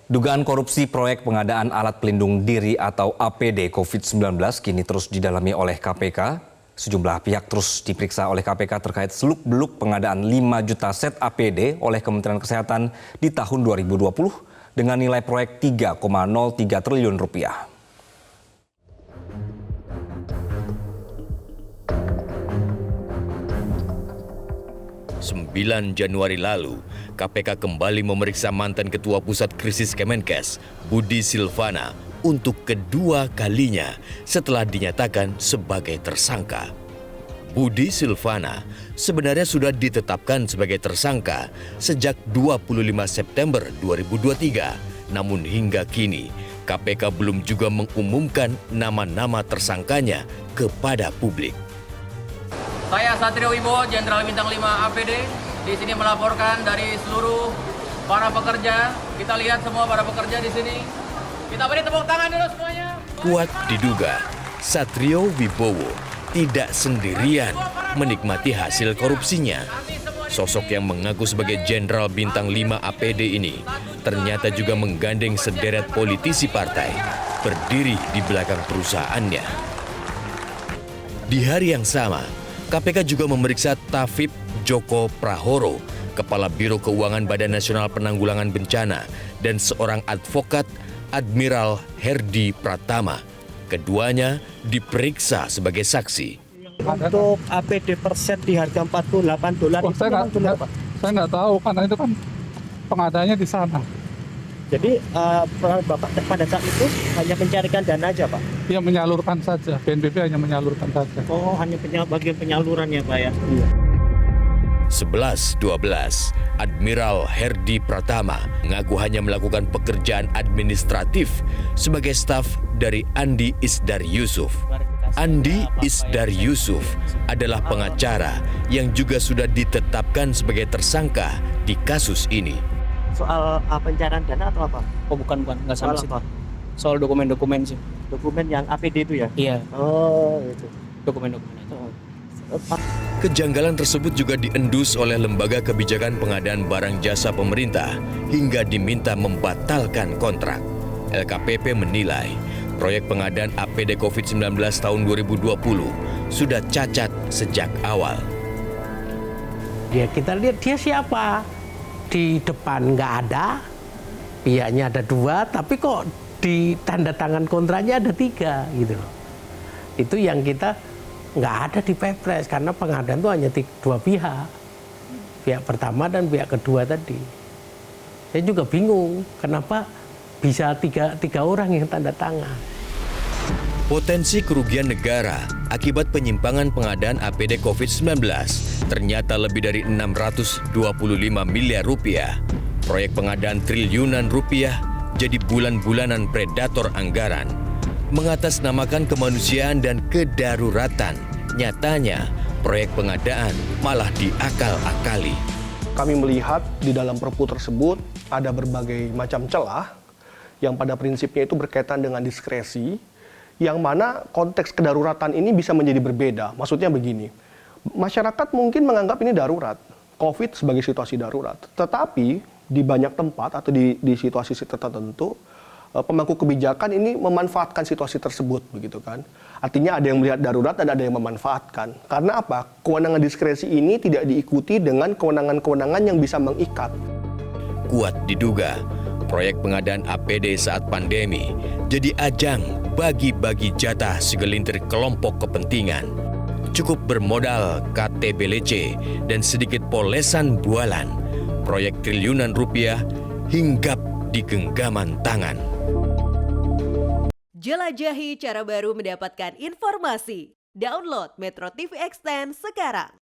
Dugaan korupsi proyek pengadaan alat pelindung diri atau APD COVID-19 kini terus didalami oleh KPK. Sejumlah pihak terus diperiksa oleh KPK terkait seluk-beluk pengadaan 5 juta set APD oleh Kementerian Kesehatan di tahun 2020 dengan nilai proyek 3,03 triliun rupiah. Januari lalu, KPK kembali memeriksa mantan Ketua Pusat Krisis Kemenkes, Budi Silvana, untuk kedua kalinya setelah dinyatakan sebagai tersangka. Budi Silvana sebenarnya sudah ditetapkan sebagai tersangka sejak 25 September 2023. Namun hingga kini, KPK belum juga mengumumkan nama-nama tersangkanya kepada publik. Saya Satrio Wibowo, Jenderal Bintang 5 APD, di sini melaporkan dari seluruh para pekerja. Kita lihat semua para pekerja di sini. Kita beri tepuk tangan dulu semuanya. Kuat diduga, Satrio Wibowo tidak sendirian menikmati hasil korupsinya. Sosok yang mengaku sebagai Jenderal Bintang 5 APD ini ternyata juga menggandeng sederet politisi partai berdiri di belakang perusahaannya. Di hari yang sama, KPK juga memeriksa Tafib Joko Prahoro, Kepala Biro Keuangan Badan Nasional Penanggulangan Bencana, dan seorang advokat Admiral Herdi Pratama. Keduanya diperiksa sebagai saksi. Untuk APD per set di harga $48 saya nggak tahu karena itu kan pengadaannya di sana. Jadi Bapak pada saat itu hanya mencarikan dana aja, Pak? Dia menyalurkan saja, BNPB hanya menyalurkan saja. Oh, hanya bagian penyaluran ya, Pak ya? Iya. 11-12, Admiral Herdi Pratama mengaku hanya melakukan pekerjaan administratif sebagai staf dari Andi Isdar Yusuf. Andi Isdar Yusuf adalah pengacara yang juga sudah ditetapkan sebagai tersangka di kasus ini. Soal pencairan dana atau apa? Oh bukan, nggak sampai situ. Apa? Soal dokumen-dokumen sih. Dokumen yang APD itu ya? Iya, Oh, itu. dokumen-dokumen itu. Kejanggalan tersebut juga diendus oleh Lembaga Kebijakan Pengadaan Barang Jasa Pemerintah hingga diminta membatalkan kontrak. LKPP menilai proyek pengadaan APD COVID-19 tahun 2020 sudah cacat sejak awal. Ya kita lihat dia siapa. Di depan nggak ada, pihaknya ada 2, tapi kok di tanda tangan kontraknya ada 3 gitu loh. Itu yang kita nggak ada di Perpres karena pengadaan itu hanya 2 pihak. Pihak pertama dan pihak kedua tadi. Saya juga bingung kenapa bisa tiga orang yang tanda tangan. Potensi kerugian negara akibat penyimpangan pengadaan APD COVID-19 ternyata lebih dari 625 miliar rupiah. Proyek pengadaan triliunan rupiah jadi bulan-bulanan predator anggaran. Mengatasnamakan kemanusiaan dan kedaruratan, nyatanya proyek pengadaan malah diakal-akali. Kami melihat di dalam Perpu tersebut ada berbagai macam celah yang pada prinsipnya itu berkaitan dengan diskresi, yang mana konteks kedaruratan ini bisa menjadi berbeda. Maksudnya begini, masyarakat mungkin menganggap ini darurat, COVID sebagai situasi darurat. Tetapi di banyak tempat atau di situasi tertentu, pemangku kebijakan ini memanfaatkan situasi tersebut, begitu kan. Artinya ada yang melihat darurat dan ada yang memanfaatkan. Karena apa? Kewenangan diskresi ini tidak diikuti dengan kewenangan-kewenangan yang bisa mengikat. Kuat diduga, proyek pengadaan APD saat pandemi jadi ajang bagi-bagi jatah segelintir kelompok kepentingan. Cukup bermodal KTBLC dan sedikit polesan bualan, proyek triliunan rupiah hinggap di genggaman tangan. Jelajahi cara baru mendapatkan informasi. Download Metro TV Extend sekarang.